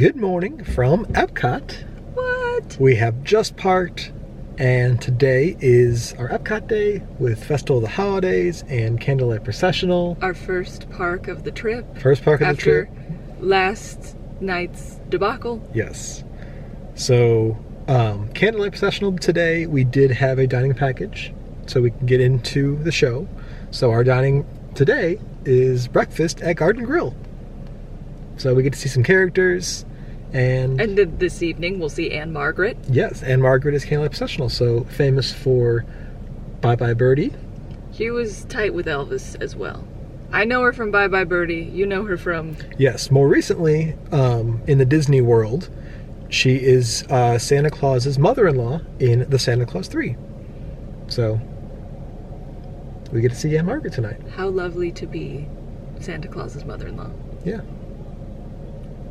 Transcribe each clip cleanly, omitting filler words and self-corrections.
Good morning from Epcot. What? We have just parked, and today is our Epcot day with Festival of the Holidays and Candlelight Processional. Our first park of the trip. First park of the trip. After last night's debacle. Yes. So, Candlelight Processional today, we did have a dining package, so we can get into the show. So our dining today is breakfast at Garden Grill. So we get to see some characters, and this evening we'll see Ann-Margret. Yes, Ann-Margret is Candlelight Processional, so famous for Bye Bye Birdie. She was tight with Elvis as well. I know her from Bye Bye Birdie. You know her from... Yes, more recently, in the Disney World, she is Santa Claus's mother-in-law in the Santa Claus 3. So, we get to see Ann-Margret tonight. How lovely to be Santa Claus's mother-in-law. Yeah.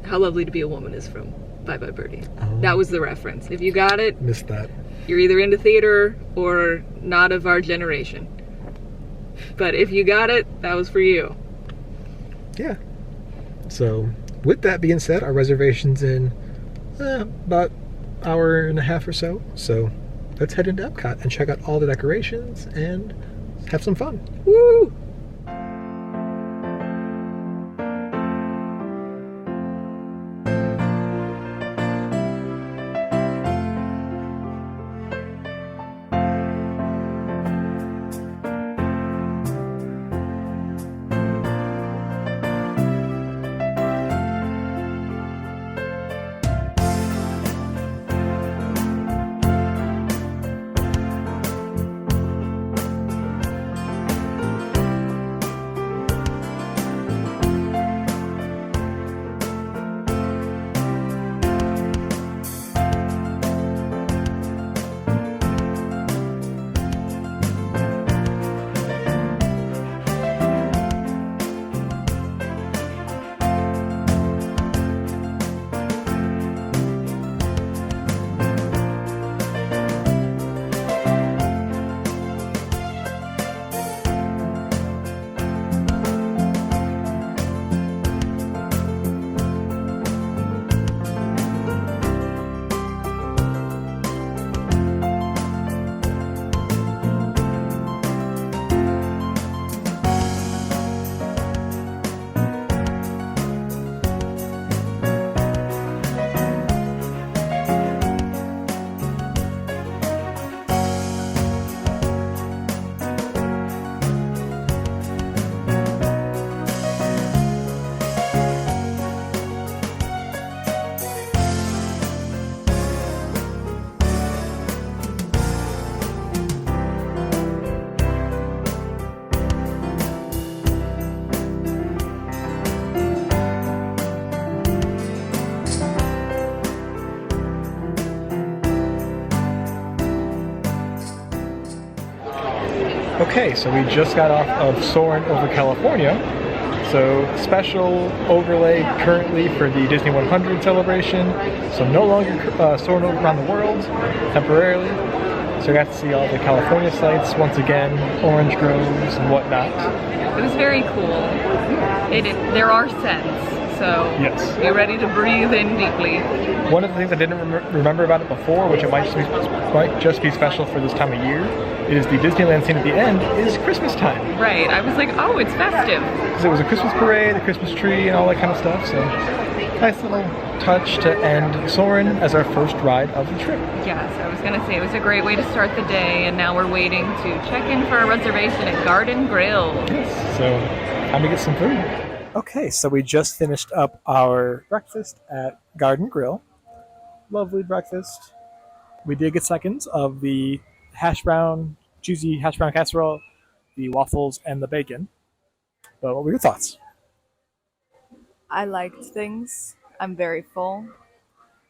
How lovely to be a woman is from Bye Bye Birdie. Oh. That was the reference. If you got it, Missed that. you're either into theater or not of our generation. But if you got it, that was for you. Yeah. So, with that being said, our reservation's in about an hour and a half or so. So, let's head into Epcot and check out all the decorations and have some fun. Woo! Okay, so we just got off of Soarin' over California. So special overlay currently for the Disney 100 celebration. So no longer soaring over around the world temporarily. So I got to see all the California sights once again, orange groves and whatnot. It was very cool. There are scents, so Yes. be ready to breathe in deeply. One of the things I didn't remember about it before, which it might just be special for this time of year, is the Disneyland scene at the end is Christmas time. Right, I was like, oh, it's festive. Because it was a Christmas parade, a Christmas tree, and all that kind of stuff. So nice little touch to end Soarin' as our first ride of the trip. Yes, I was going to say it was a great way to start the day, and now we're waiting to check in for a reservation at Garden Grill. Yes, so time to get some food. Okay, so we just finished up our breakfast at Garden Grill. Lovely breakfast. We did get seconds of the juicy hash brown casserole, the waffles, and the bacon. But what were your thoughts? I liked things. I'm very full.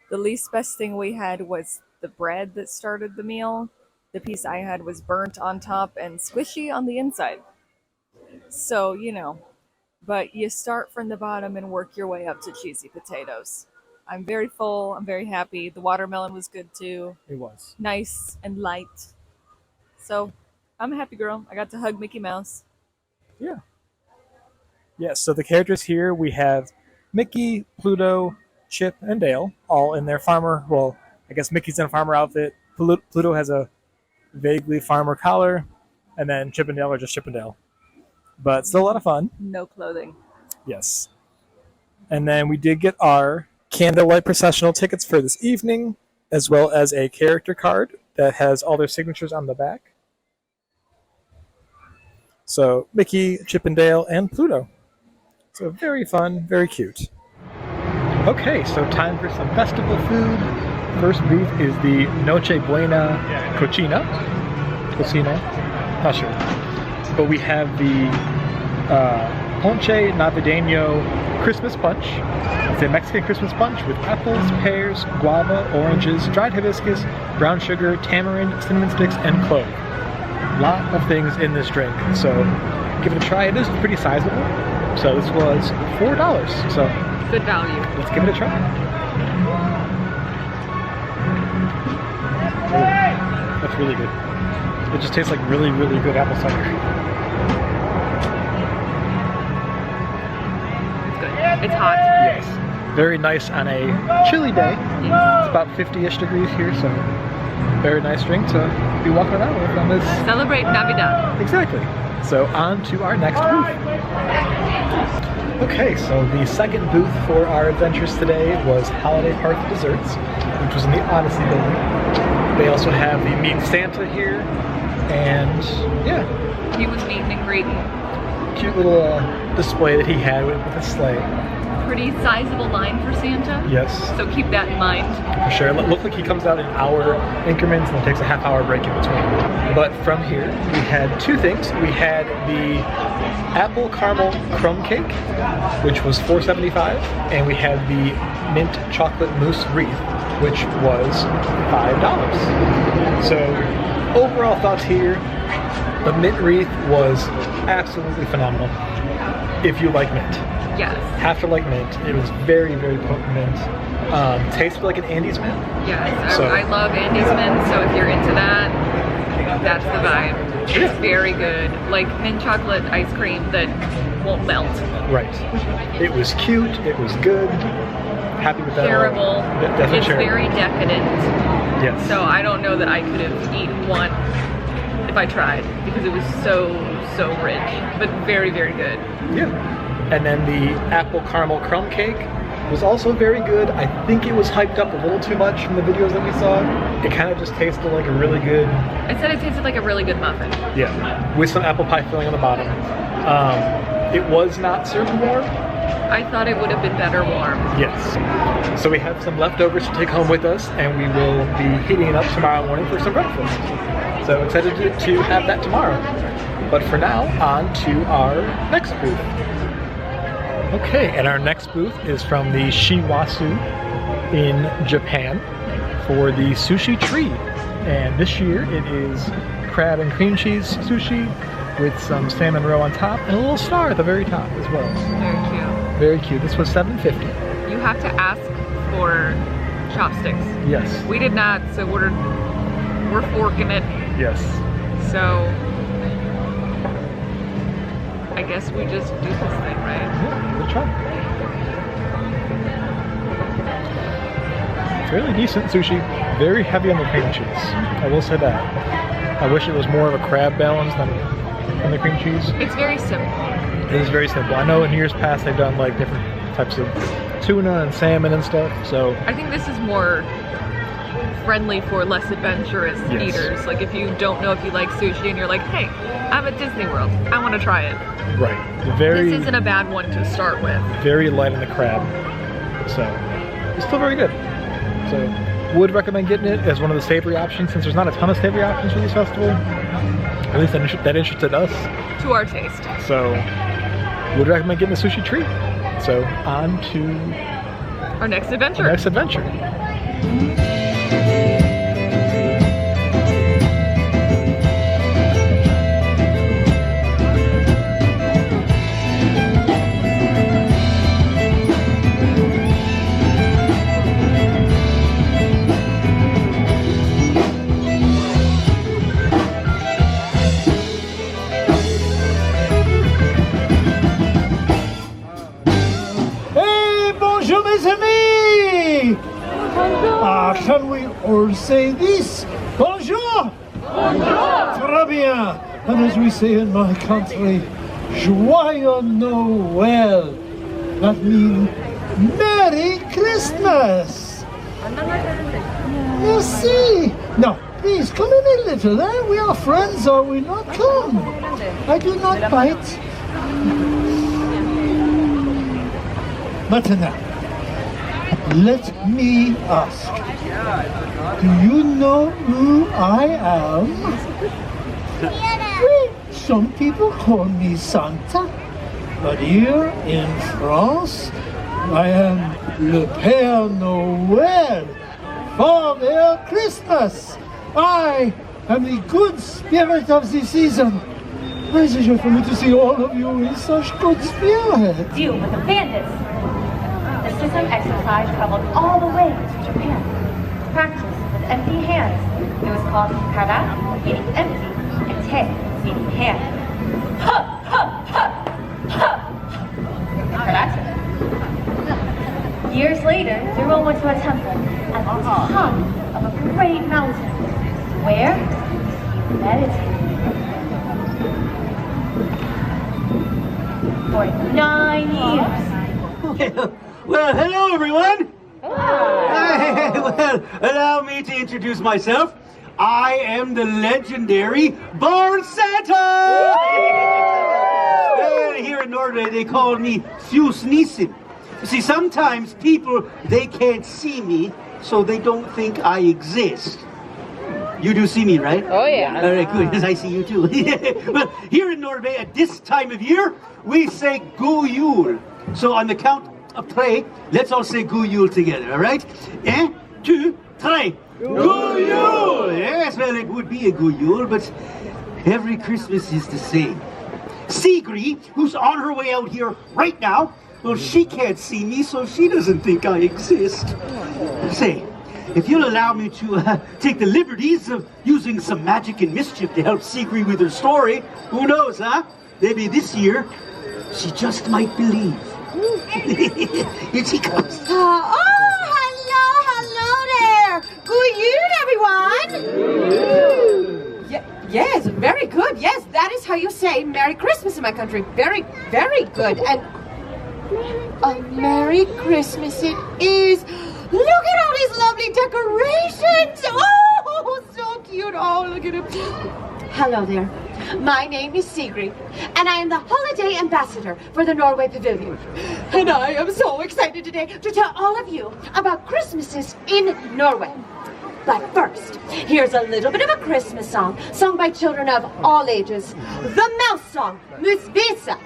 The least best thing we had was the bread that started the meal. The piece I had was burnt on top and squishy on the inside. So, but you start from the bottom and work your way up to cheesy potatoes. I'm very full. I'm very happy. The watermelon was good too. It was. Nice and light. So I'm a happy girl. I got to hug Mickey Mouse. Yeah. Yeah, so the characters here, we have Mickey, Pluto, Chip, and Dale, all in their farmer. Well, I guess Mickey's in a farmer outfit. Pluto has a vaguely farmer collar, and then Chip and Dale are just Chip and Dale. But still a lot of fun. No clothing. Yes. And then we did get our Candlelight Processional tickets for this evening, as well as a character card that has all their signatures on the back. So Mickey, Chip and Dale, and Pluto. So very fun, very cute. Okay, so time for some festival food. First booth is the Noche Buena Cocina. Not sure. But we have the Ponche Navideño Christmas Punch. It's a Mexican Christmas punch with apples, pears, guava, oranges, dried hibiscus, brown sugar, tamarind, cinnamon sticks, and clove. Lot of things in this drink, so give it a try. It is pretty sizable. So this was $4. So Good value. let's give it a try. That's really good. It just tastes like really, really good apple cider. It's good. It's hot. Yes. Very nice on a chilly day. Yes. It's about 50-ish degrees here, so very nice drink to be walking around with on this. Celebrate Navidad. Exactly. So on to our next booth. Okay, so the second booth for our adventures today was Holiday Park Desserts, which was in the Odyssey building. They also have the Meet Santa here, and yeah. He was meeting and greeting. Cute little display that he had with his sleigh. Pretty sizable line for Santa. Yes. So keep that in mind. For sure. It looked like he comes out in hour increments and then takes a half-hour break in between. But from here, we had two things. We had the apple caramel crumb cake, which was $4.75, and we had the mint chocolate mousse wreath, which was $5. So overall thoughts here, the mint wreath was absolutely phenomenal. If you like mint. Yes. Have to like mint. It was very, very potent mint. Tasted like an Andes mint. Yes. So- I love Andes mint, so if you're into that, that's the vibe. It's Yeah. very good. Like mint chocolate ice cream that won't melt. Right. It was cute. It was good. Happy with that. Shareable. Definitely It's shareable. very decadent. Yes. So I don't know that I could have eaten one if I tried because it was so rich, but very, very good. Yeah. And then the apple caramel crumb cake was also very good. I think it was hyped up a little too much from the videos that we saw. It kind of just tasted like a really good, I said it tasted like a really good muffin. yeah, with some apple pie filling on the bottom. It was not served warm. I thought it would have been better warm. Yes. So we have some leftovers to take home with us, and we will be heating it up tomorrow morning for some breakfast. So excited to have that tomorrow. But for now, on to our next booth. Okay, and our next booth is from the Shiwasu in Japan for the sushi tree. And this year it is crab and cream cheese sushi with some salmon roe on top and a little star at the very top as well. Very cute. Very cute. This was $7.50. You have to ask for chopsticks. Yes. We did not, so we're forking it. Yes. So I guess we just do this thing, right? Yeah, good try. Fairly decent sushi. Very heavy on the cream cheese. I will say that. I wish it was more of a crab balance than the cream cheese. It's very simple. It is very simple. I know in years past they've done like different types of tuna and salmon and stuff. So I think this is more friendly for less adventurous Yes. eaters. Like if you don't know if you like sushi and you're like, hey, I'm at Disney World, I want to try it. right, very This isn't a bad one to start with. very light on the crab. So it's still very good. So would recommend getting it as one of the savory options since there's not a ton of savory options for this festival. At least that interested us. To our taste. So would recommend getting the sushi treat. So on to Our next adventure. our next adventure. Hey, bonjour mes amis! can we all say this? Bonjour! Bonjour! Très bien! And as we say in my country, Joyeux Noël. That means Merry Christmas! Merci! Now, please, come in a little, eh? We are friends, are we not? Come! I do not bite. Maintenant, let me ask. Do you know who I am? Oui, some people call me Santa. But here in France, I am Le Père Noël. For their Christmas, I am the good spirit of the season. Why is it joy for me to see all of you in such good spirit? Deal with the bandits. The system exercise traveled all the way to Japan. Practice with empty hands. It was called kara, meaning empty, and te, meaning hand. Ha, ha, ha, ha. Karate. Years later, Zero went to a temple at the top of a great mountain, where he meditated for 9 years. Well, hello everyone! Well, allow me to introduce myself. I am the legendary Barn Santa! Here in Norway they call me Fjus Nissen. You see, sometimes people, they can't see me, so they don't think I exist. You do see me, right? Oh, yeah. All right, good, because I see you too. Well, here in Norway at this time of year, we say God Jul. So on the count of three, let's all say God Jul together, all right? 1, 2, 3. God Jul! Yes, well, it would be a God Jul, but every Christmas is the same. Sigrid, who's on her way out here right now, well, she can't see me, so she doesn't think I exist. Say, if you'll allow me to take the liberties of using some magic and mischief to help Sigrid with her story, who knows, huh? Maybe this year, she just might believe. Here she comes. Hello there. Good evening, everyone. Yes, very good. Yes, that is how you say Merry Christmas in my country. Very, very good. And a Merry Christmas it is. Look at all these lovely decorations. Oh, so cute. Oh, look at them. Hello there. My name is Sigrid, and I am the holiday ambassador for the Norway Pavilion. And I am so excited today to tell all of you about Christmases in Norway. But first, here's a little bit of a Christmas song sung by children of all ages. The mouse song, Musvisa.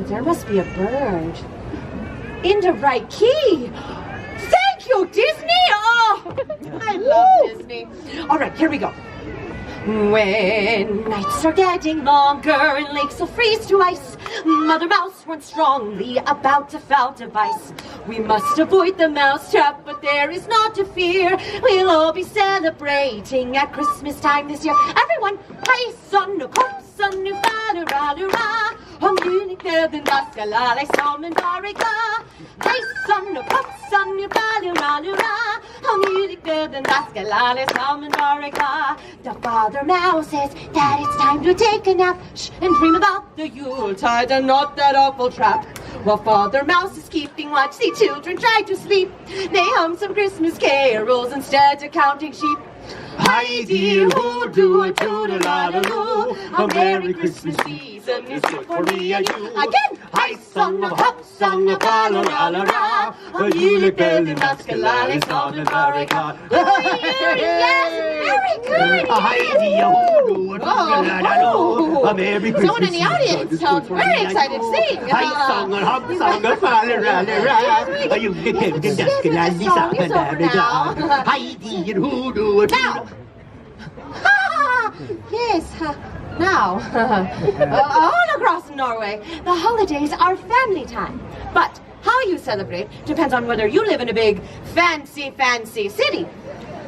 There must be a bird. In the right key. Thank you, Disney! Oh, I love Disney. All right, here we go. When nights are getting longer and lakes will freeze to ice, Mother Mouse warns strongly about a foul device. We must avoid the mouse trap, but there is naught to fear. We'll all be celebrating at Christmas time this year. Everyone, hej son och hoppsan nu faller ra. Om julikläden ska lalla som en varika. Hej son och hoppsan nu faller ra. Om julikläden ska lalla som en varika. The Father Mouse says that it's time to take a nap. Shh, and dream about the Yuletide and not that awful trap. While Father Mouse is keeping watch, the children try to sleep. They hum some Christmas carols instead of counting sheep. Hi dear, who do a toodle-la-la-loo. A Merry Christmas season is good for me and you. Again! Hi song of hop, song of la-la-la-la-la. A julekväll ska lalla som en varika. Yes, very good! Hi dear, who do a toodle-la-la-loo. A Merry Christmas Someone in the audience sounds very excited to sing. Hi song of hop, song of la-la-la-la. A julekväll ska lalla som en varika. Hi dear, who do a Now! Yes, now. All across Norway, the holidays are family time. But how you celebrate depends on whether you live in a big, fancy city,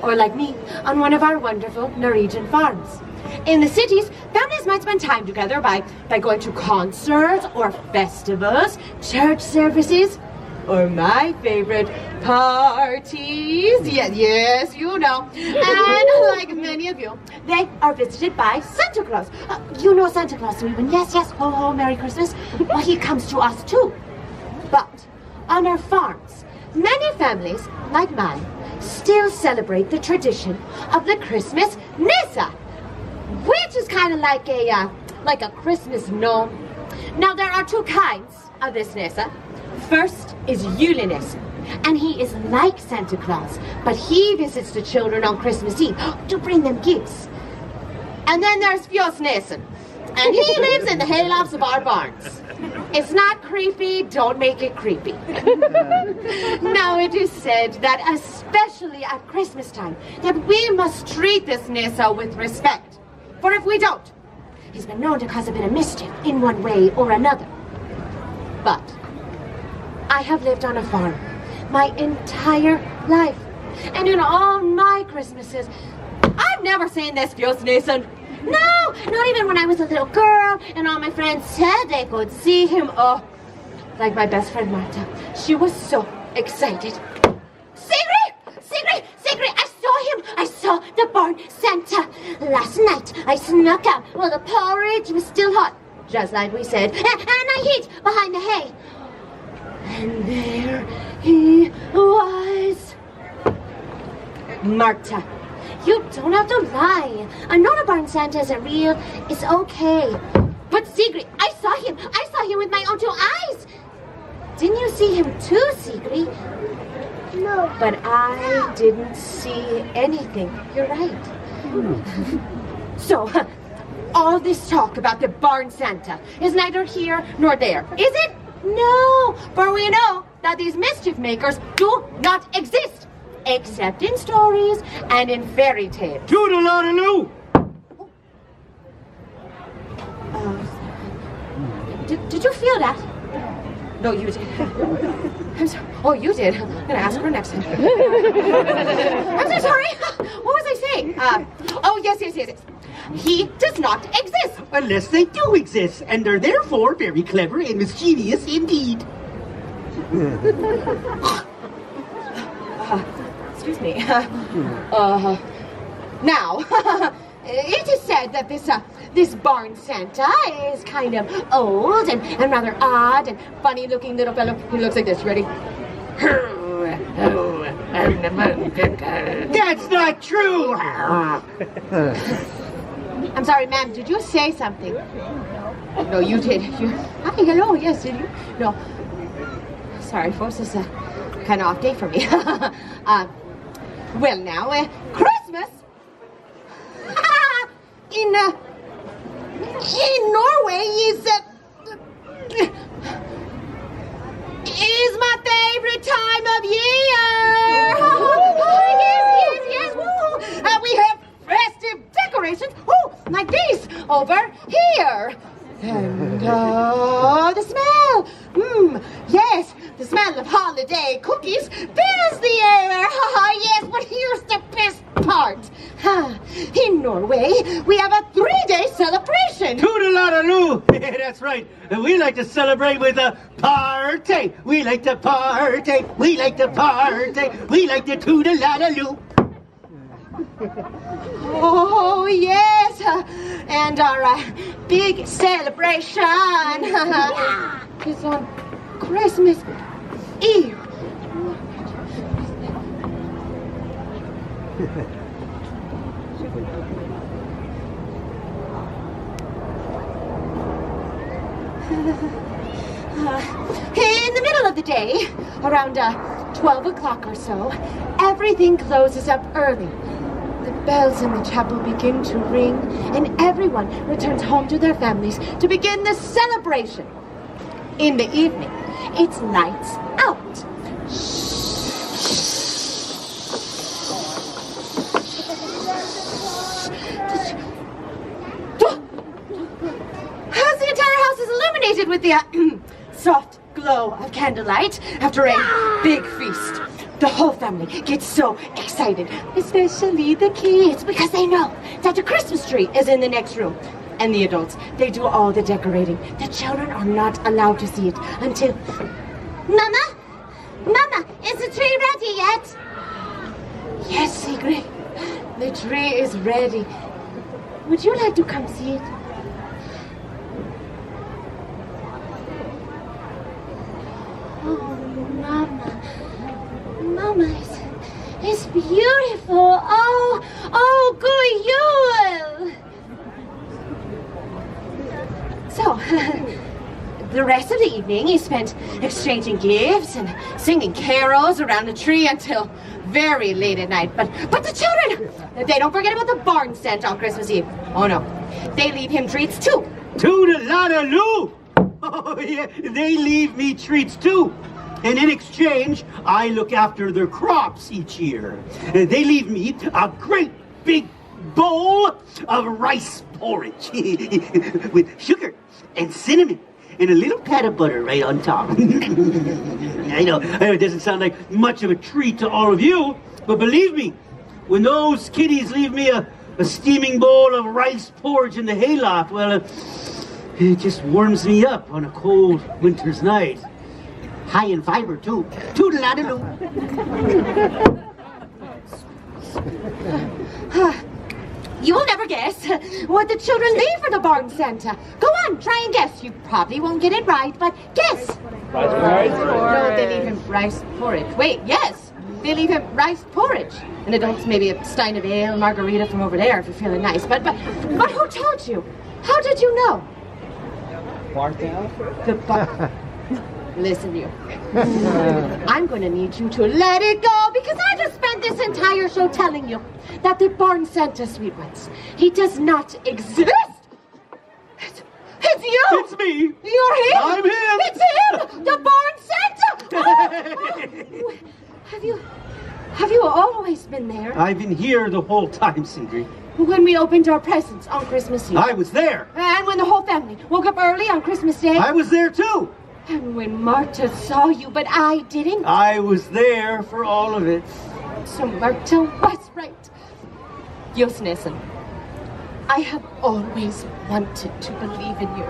or like me, on one of our wonderful Norwegian farms. In the cities, families might spend time together by going to concerts or festivals, church services. or my favorite, parties. Yes, you know. And like many of you, they are visited by Santa Claus. You know Santa Claus, Ruben. Yes, ho, ho, Merry Christmas. Well, he comes to us too. But on our farms, many families, like mine, still celebrate the tradition of the Christmas Nissa, which is kind of like a Christmas gnome. Now, there are two kinds of this Nissa. First is Julenisse, and he is like Santa Claus, but he visits the children on Christmas Eve to bring them gifts. And then there's Fjosnissen, and he lives in the haylofts of our barns. It's not creepy, don't make it creepy. Now, it is said that especially at Christmas time, that we must treat this Nissa with respect. For if we don't, he's been known to cause a bit of mischief in one way or another. But I have lived on a farm my entire life. And in all my Christmases, I've never seen this Fjosnissen. No, not even when I was a little girl and all my friends said they could see him. Oh, like my best friend Marta. She was so excited. Sigrid, I saw him. I saw the barn Santa. Last night, I snuck out while the porridge was still hot, just like we said. And I hid behind the hay. And there he was. Marta, you don't have to lie. I know the barn Santa isn't real. It's okay. But Sigrid, I saw him. I saw him with my own two eyes. Didn't you see him too, Sigrid? No. But I didn't see anything. You're right. So, all this talk about the barn Santa is neither here nor there, is it? No, for we know that these mischief makers do not exist, except in stories and in fairy tales. Toodaloo! Did you feel that? No, you did. I'm sorry. Oh, you did. I'm going to ask her next time. I'm so sorry. What was I saying? Yes. He does not exist. Unless they do exist, and are therefore very clever and mischievous indeed. Excuse me. Now, it is said that this barn Santa is kind of old and rather odd and funny-looking little fellow. He looks like this. Ready? That's not true! I'm sorry, ma'am. Did you say something? No, you did. Hi, hello. Yes, did you? No. Sorry, folks. This is a kind of off day for me. Well, now, Christmas in Norway is my favorite time of year. Yes. Woo. We have festive decorations, like these over here. And the smell. Yes, the smell of holiday cookies fills the air. Yes, but here's the best part. In Norway, we have a 3-day celebration. Toodaloo! That's right. We like to celebrate with a party. We like to party. We like to party. We like to toodaloo. Oh, yes. And our big celebration is on Christmas Eve. In the middle of the day, around 12 o'clock or so, everything closes up early. The bells in the chapel begin to ring, and everyone returns home to their families to begin the celebration. In the evening, it's lights out. As the entire house is illuminated with the soft glow of candlelight after a big feast. The whole family gets so excited, especially the kids, because they know that the Christmas tree is in the next room. And the adults, they do all the decorating. The children are not allowed to see it until... Mama, ready yet? Yes, Sigrid. The tree is ready. Would you like to come see it? Oh, Mama. Mama, it's beautiful. Oh, good Yule. So, the rest of the evening he spent exchanging gifts and singing carols around the tree until very late at night. But the children, they don't forget about the barn scent on Christmas Eve. Oh no, they leave him treats too. Toodaloo! Oh yeah, they leave me treats too. And in exchange, I look after their crops each year. They leave me a great big bowl of rice porridge with sugar and cinnamon and a little pat of butter right on top. I know it doesn't sound like much of a treat to all of you, but believe me, when those kiddies leave me a steaming bowl of rice porridge in the hayloft, well, it just warms me up on a cold winter's night. High in fiber, too. Toodaloo. You will never guess what the children leave for the barn Santa. Go on, try and guess. You probably won't get it right, but guess. Rice porridge? No, they leave him rice porridge. Wait, yes. They leave him rice porridge. And adults, maybe a stein of ale, margarita from over there if you're feeling nice. But who told you? How did you know? Listen, you. I'm going to need you to let it go because I just spent this entire show telling you that the barn Santa, sweet ones, he does not exist. It's you. It's me. You're him. I'm him. It's him. The barn Santa. Oh. Have you always been there? I've been here the whole time, Sigrid. When we opened our presents on Christmas Eve. I was there. And when the whole family woke up early on Christmas Day. I was there too. And when Marta saw you, but I didn't. I was there for all of it. So Marta was right. Josnessen, I have always wanted to believe in you.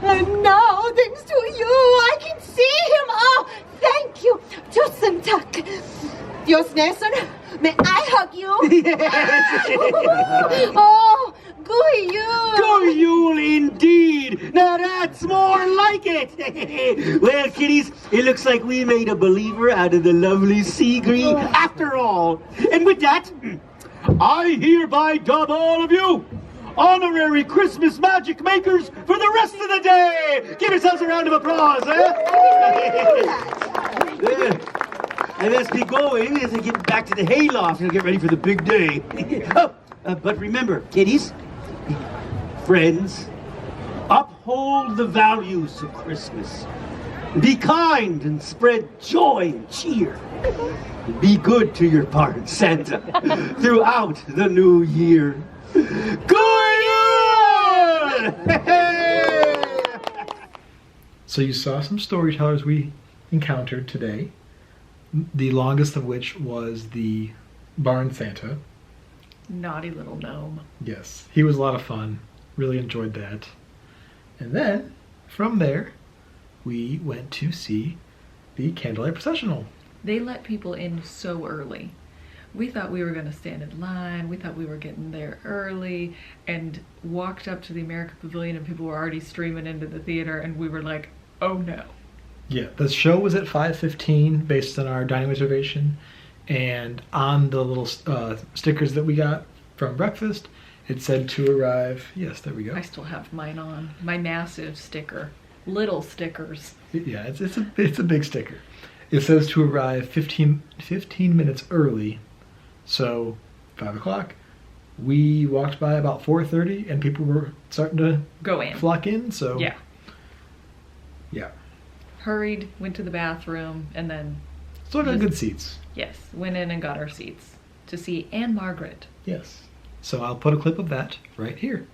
And now, thanks to you, I can see him. Oh, thank you. Tusen tack. Josnessen, may I hug you? Yes. Oh, good Yule. Good Yule indeed. Now that's more like it. Well, kiddies, it looks like we made a believer out of the lovely Sigrid after all. And with that, I hereby dub all of you honorary Christmas magic makers for the rest of the day. Give yourselves a round of applause, eh? I must be going as I get back to the hayloft and get ready for the big day. But remember, kiddies, friends, uphold the values of Christmas. Be kind and spread joy and cheer. Be good to your barn Santa throughout the new year. Good Yule! So you saw some storytellers we encountered today, the longest of which was the barn Santa. Naughty little gnome. Yes, he was a lot of fun. Really enjoyed that. And then, from there, we went to see the Candlelight Processional. They let people in so early. We thought we were going to stand in line. We thought we were getting there early and walked up to the American Pavilion and people were already streaming into the theater and we were like, oh no. Yeah, the show was at 5:15 based on our dining reservation, and on the little stickers that we got from breakfast, it said to arrive. Yes, there we go. I still have mine on. My massive sticker. Little stickers. Yeah, it's a big sticker. It says to arrive 15 minutes early. So 5 o'clock. We walked by about 4:30 and people were starting to Go in. flock in, so Yeah. Yeah. Hurried, went to the bathroom, and then Still got good seats. yes, went in and got our seats to see Ann-Margret. Yes. So I'll put a clip of that right here.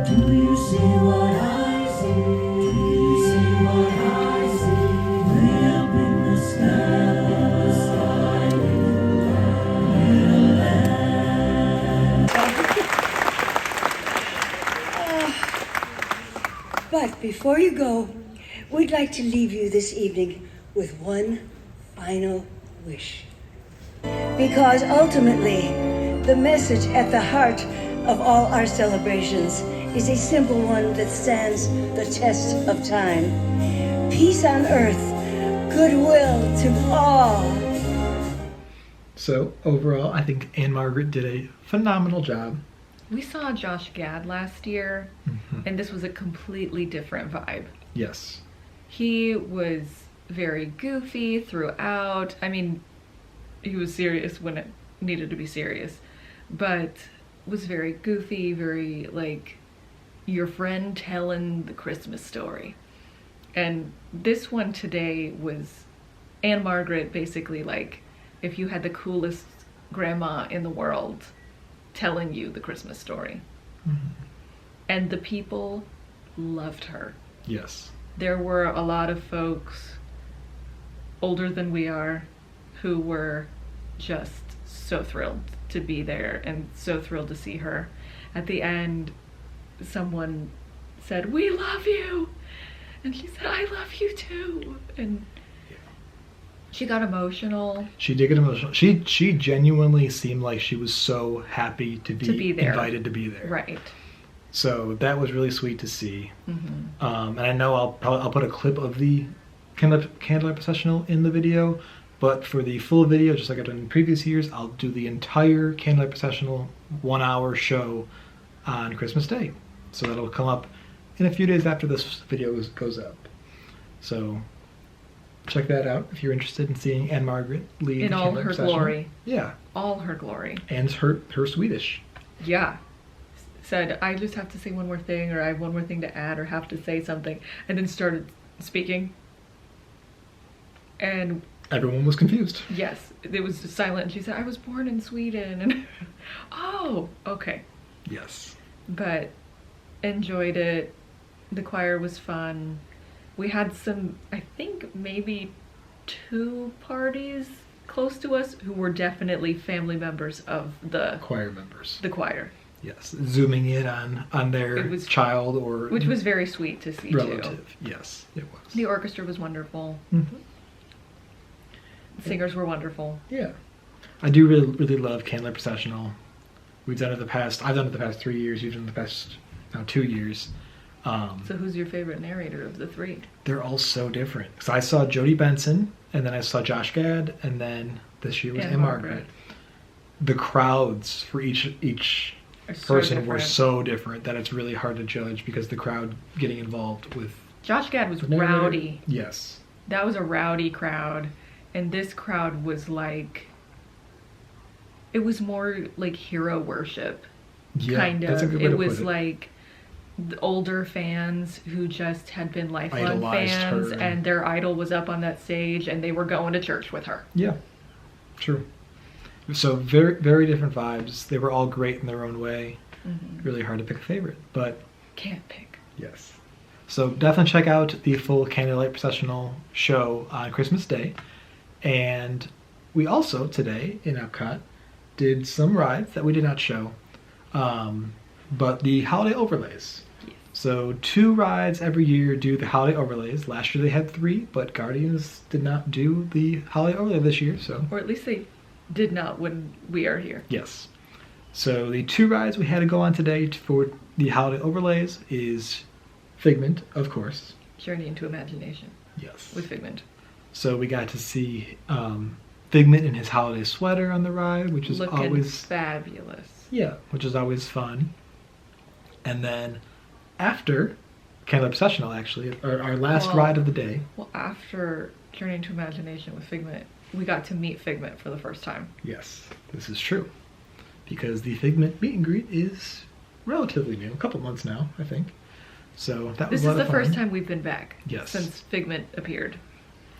Do you see what I see? But before you go, we'd like to leave you this evening with one final wish. Because ultimately, the message at the heart of all our celebrations is a simple one that stands the test of time. Peace on earth, goodwill to all. So overall, I think Ann-Margret did a phenomenal job. We saw Josh Gad last year, and this was a completely different vibe. Yes. He was very goofy throughout. I mean, he was serious when it needed to be serious, but was very goofy, very like your friend telling the Christmas story. And this one today was Ann-Margret, basically like if you had the coolest grandma in the world telling you the Christmas story. And the people loved her. Yes. There were a lot of folks older than we are who were just so thrilled to be there and so thrilled to see her. At the end, someone said, "We love you," and she said, "I love you too," and she got emotional. She did get emotional. She genuinely seemed like she was so happy to be there. Invited to be there. Right. So that was really sweet to see. And I know I'll put a clip of the Candlelight Processional in the video, but for the full video, just like I've done in previous years, I'll do the entire Candlelight Processional 1 hour show on Christmas Day. So that'll come up in a few days after this video goes up. So check that out if you're interested in seeing Ann-Margret lead in the all Candlelight her Processional. glory. Yeah. All her glory. And her Swedish. Yeah. Said, "I just have to say one more thing, or I have one more thing to add, or have to say something," and then started speaking. And everyone was confused. Yes, it was silent. And she said, "I was born in Sweden," and oh, okay. Yes. But enjoyed it. The choir was fun. We had some, I think maybe 2 parties close to us who were definitely family members of the choir members. The choir. Yes, zooming in on their child or which was very sweet to see relative. Too. Yes, it was. The orchestra was wonderful. The singers were wonderful. Yeah, I do really love Candlelight Processional. We've done it the past. I've done it the past 3 years. You've done it the past 2 years. So who's your favorite narrator of the 3? They're all so different. So I saw Jodie Benson, and then I saw Josh Gad, and then this year was Ann-Margret. The crowds for each person were so different that it's really hard to judge because the crowd getting involved with Josh Gad was rowdy. Yes. That was a rowdy crowd, and this crowd was like, it was more like hero worship. Yeah, kind of. That's a good way it to was put it. like the older fans who just had been lifelong Idolized fans, her. and their idol was up on that stage and they were going to church with her. Yeah, true. So very different vibes. They were all great in their own way. Really hard to pick a favorite, but can't pick. Yes. So definitely check out the full Candlelight Processional show on Christmas Day. And we also today in Epcot did some rides that we did not show, but the holiday overlays. Yes. So 2 rides every year do the holiday overlays. Last year they had 3, but Guardians did not do the holiday overlay this year. So, or at least they did not when we are here. Yes. So the 2 rides we had to go on today for the holiday overlays is Figment, of course. Journey into Imagination. Yes. With Figment. So we got to see Figment in his holiday sweater on the ride, which is looking always fabulous. Yeah, which is always fun. And then after Candlelight Processional, actually, our last ride of the day. Well, after Journey into Imagination with Figment, we got to meet Figment for the first time. Yes, this is true. Because the Figment meet and greet is relatively new, a couple months now, I think. So that was a lot of fun. This is the first time we've been back. Yes. Since Figment appeared.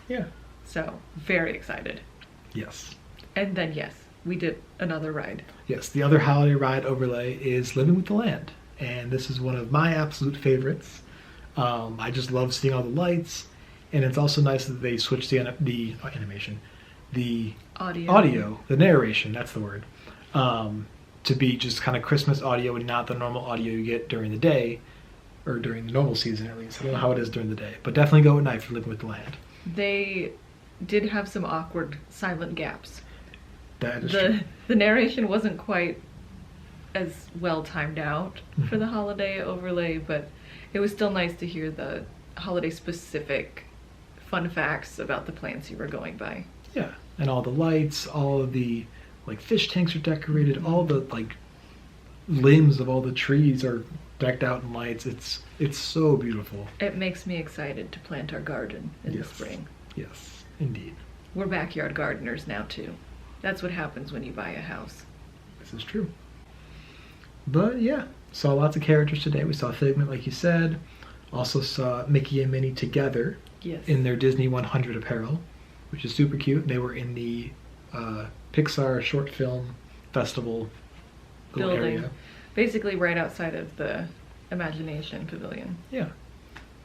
Yeah. So, very excited. Yes. And then, yes, we did another ride. Yes, the other holiday ride overlay is Living with the Land. And this is one of my absolute favorites. I just love seeing all the lights. And it's also nice that they switched the animation. The audio, the narration, that's the word, to be just kind of Christmas audio and not the normal audio you get during the day. or during the normal season at least. I don't know how it is during the day, but definitely go at night if you're living with the land. They did have some awkward silent gaps. That is true. The narration wasn't quite as well timed out for the holiday overlay, but it was still nice to hear the holiday specific fun facts about the plants you were going by. Yeah, and all the lights, all of the like fish tanks are decorated, all the like limbs of all the trees are decked out in lights. It's so beautiful. It makes me excited to plant our garden in the spring. Yes, indeed. We're backyard gardeners now too. That's what happens when you buy a house. This is true. But yeah, saw lots of characters today. We saw Figment, like you said. Also saw Mickey and Minnie together in their Disney 100 apparel, which is super cute. They were in the Pixar short film festival building, area. Basically right outside of the Imagination Pavilion. Yeah.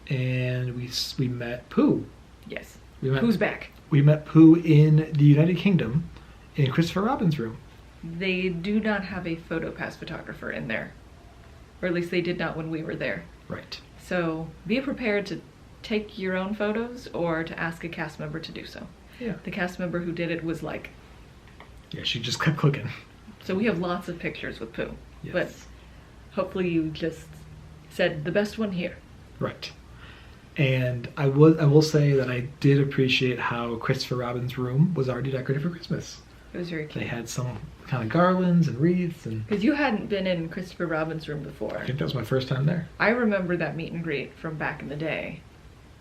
And we met Pooh. Yes. Pooh's back. We met Pooh in the United Kingdom in Christopher Robin's room. They do not have a PhotoPass photographer in there. Or at least they did not when we were there. Right. So be prepared to take your own photos or to ask a cast member to do so. Yeah. The cast member who did it was like... Yeah, she just kept clicking. So we have lots of pictures with Pooh. Yes. But hopefully you just said the best one here. Right. And I will say that I did appreciate how Christopher Robin's room was already decorated for Christmas. It was very cute. They had some kind of garlands and wreaths and... Because you hadn't been in Christopher Robin's room before. I think that was my first time there. I remember that meet and greet from back in the day.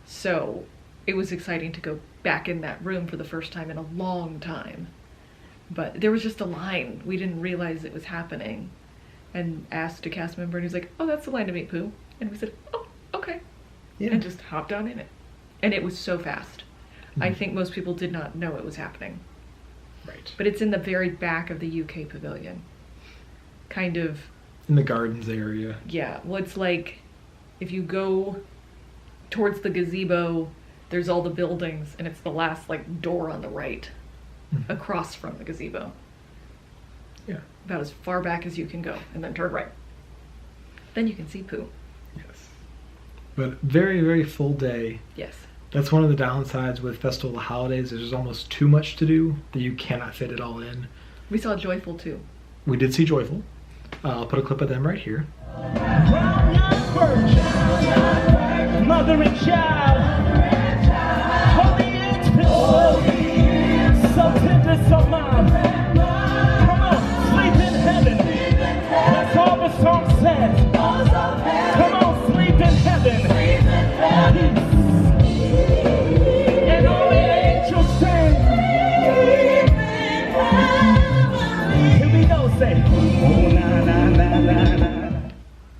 So it was exciting to go back in that room for the first time in a long time. But there was just a line. We didn't realize it was happening. And asked a cast member and he was like, oh, that's the line to meet Pooh. And we said, oh, okay. Yeah. And just hopped on in it. And it was so fast. I think most people did not know it was happening. Right. But it's in the very back of the UK pavilion. Kind of... In the gardens area. Yeah. Well, it's like if you go towards the gazebo, there's all the buildings, and it's the last like door on the right, across from the gazebo. Yeah. About as far back as you can go, and then turn right. Then you can see Pooh. Yes. But very, very full day. Yes. That's one of the downsides with Festival of the Holidays. There's almost too much to do that you cannot fit it all in. We saw Joyful too. We did see Joyful. I'll put a clip of them right here. Mother and child, holy infant, so tender, so mild. Come on, sleep in heaven. That's all the song says. Come on, sleep in heaven. And all the angels sing. Here we go, say, oh, na, na, na, na, na.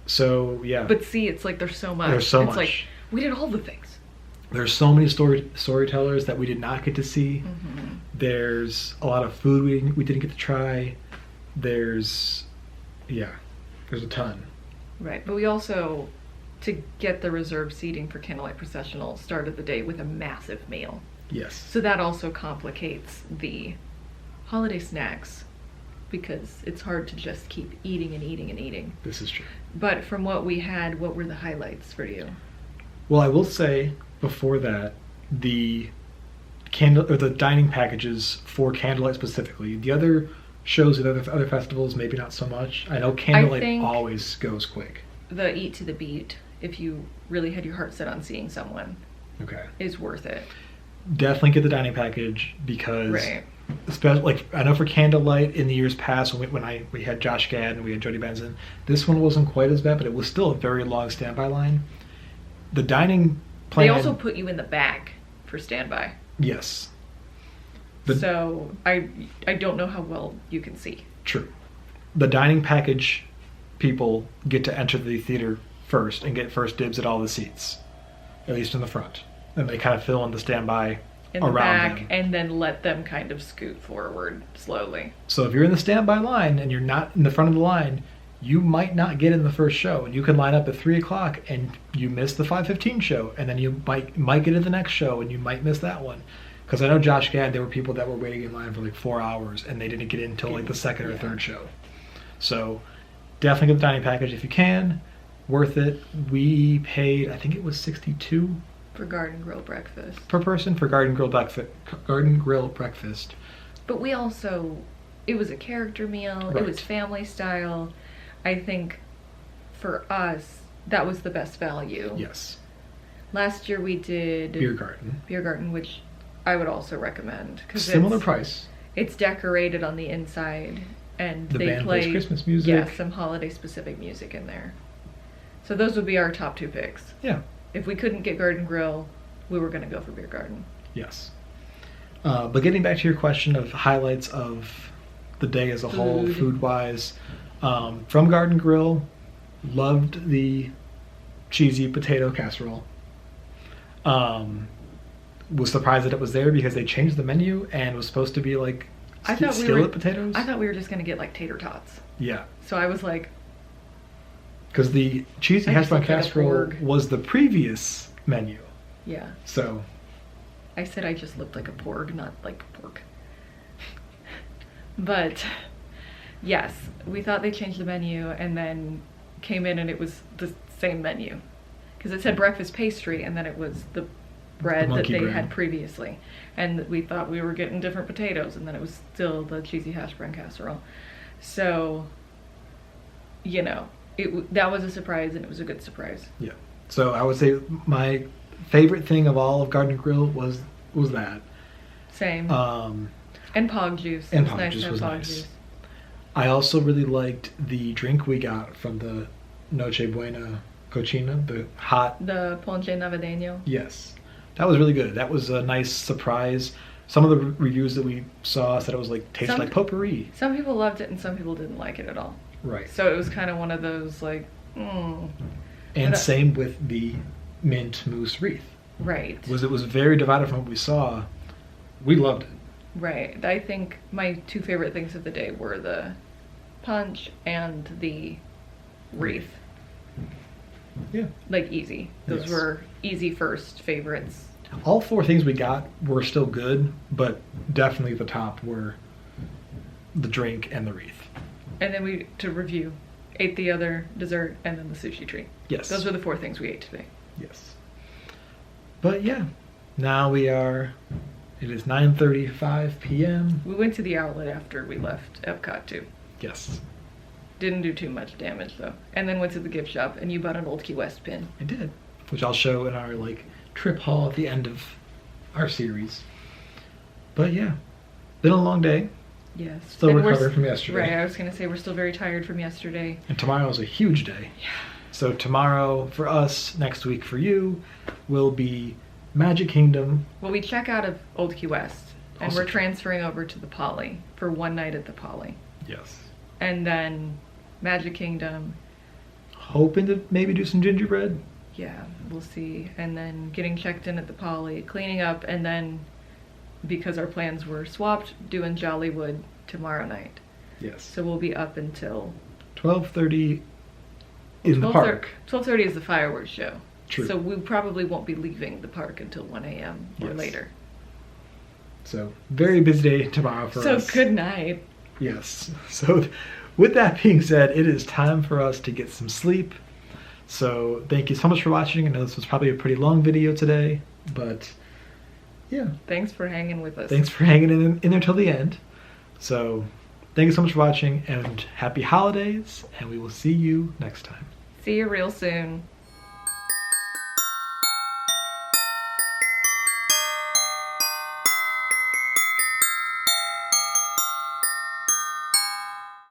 So, yeah. But see, it's like there's so much. There's so it's much. Like, we did all the things. There's so many storytellers that we did not get to see. There's a lot of food we didn't get to try. There's a ton. Right, but we also, to get the reserved seating for Candlelight Processional, started the day with a massive meal. Yes. So that also complicates the holiday snacks, because it's hard to just keep eating and eating and eating. This is true. But from what we had, what were the highlights for you? Well, I will say before that, the dining packages for Candlelight specifically. The other shows at other festivals, maybe not so much. I know Candlelight always goes quick. The Eat to the Beat, if you really had your heart set on seeing someone, is worth it. Definitely get the dining package because, right. Especially like I know for Candlelight in the years past when we had Josh Gad and we had Jody Benson, this one wasn't quite as bad, but it was still a very long standby line. The dining plan. They also put you in the back for standby. Yes. So I don't know how well you can see. True. The dining package people get to enter the theater first and get first dibs at all the seats, at least in the front, and they kind of fill in the standby in the around back them. And then let them kind of scoot forward slowly. So if you're in the standby line and you're not in the front of the line, you might not get in the first show, and you can line up at 3:00 and you miss the 5:15 show, and then you might get in the next show and you might miss that one. Because I know Josh Gad, there were people that were waiting in line for like 4 hours and they didn't get in until like the second or third show. So definitely get the dining package if you can. Worth it. We paid, I think it was $62 For Garden Grill breakfast. per person for Garden Grill breakfast. Garden Grill breakfast. But we also, it was a character meal. Right. It was family style. I think for us, that was the best value. Yes. Last year we did Beer garden. Beer garden, which I would also recommend because Similar price. It's decorated on the inside, and The they band play plays Christmas music. Yeah, some holiday-specific music in there. So those would be our top 2 picks. Yeah. If we couldn't get Garden Grill, we were going to go for Beer Garden. Yes. But getting back to your question of highlights of the day as a whole, food-wise, from Garden Grill, loved the cheesy potato casserole. Was surprised that it was there because they changed the menu and was supposed to be like skillet potatoes. I thought we were just going to get like tater tots. Yeah. So I was like, because the cheesy hash brown casserole was the previous menu. yeah. So I said I just looked like a porg, not like pork. But yes, we thought they changed the menu and then came in and it was the same menu. Because it said breakfast pastry and then it was the bread that they had previously. And we thought we were getting different potatoes and then it was still the cheesy hash brown casserole. So, you know, that was a surprise and it was a good surprise. yeah. So I would say my favorite thing of all of Garden Grill was that. Same. And Pog juice. And it was Pog nice juice to have was Pog nice. juice. I also really liked the drink we got from the Noche Buena Cochina, the hot. The Ponche Navideño. Yes. That was really good. That was a nice surprise. Some of the reviews that we saw said it was like tasted like potpourri. Some people loved it and some people didn't like it at all. Right. So it was kind of one of those like, And same with the mint mousse wreath. Right. It was very divided from what we saw. We loved it. Right. I think my 2 favorite things of the day were the punch and the wreath. Yeah. Like easy. Those Yes. were easy first favorites. All 4 things we got were still good, but definitely the top were the drink and the wreath. And then we, to review, ate the other dessert and then the sushi treat. Yes. Those were the 4 things we ate today. Yes. But yeah, now it is 9:35 p.m. We went to the outlet after we left Epcot too. Yes. Didn't do too much damage though. And then went to the gift shop and you bought an Old Key West pin. I did, which I'll show in our trip haul at the end of our series. But yeah, been a long day. Yes. Still And recovering from yesterday. Right, I was going to say we're still very tired from yesterday. And tomorrow's a huge day. Yeah. So tomorrow for us, next week for you, will be Magic Kingdom. Well, we check out of Old Key West and Also we're transferring over to the Poly for one night at the Poly. Yes. And then Magic Kingdom. Hoping to maybe do some gingerbread. Yeah, we'll see. And then getting checked in at the Poly, cleaning up, and then because our plans were swapped, doing Jollywood tomorrow night. Yes. So we'll be up until 12:30 in the park. 12:30 is the fireworks show. True. So we probably won't be leaving the park until 1 a.m. or Yes. later. So very busy day tomorrow for us. So good night. Yes. So with that being said, it is time for us to get some sleep. So thank you so much for watching. I know this was probably a pretty long video today, but yeah. Thanks for hanging with us. Thanks for hanging in there till the end. So thank you so much for watching and happy holidays, and we will see you next time. See you real soon.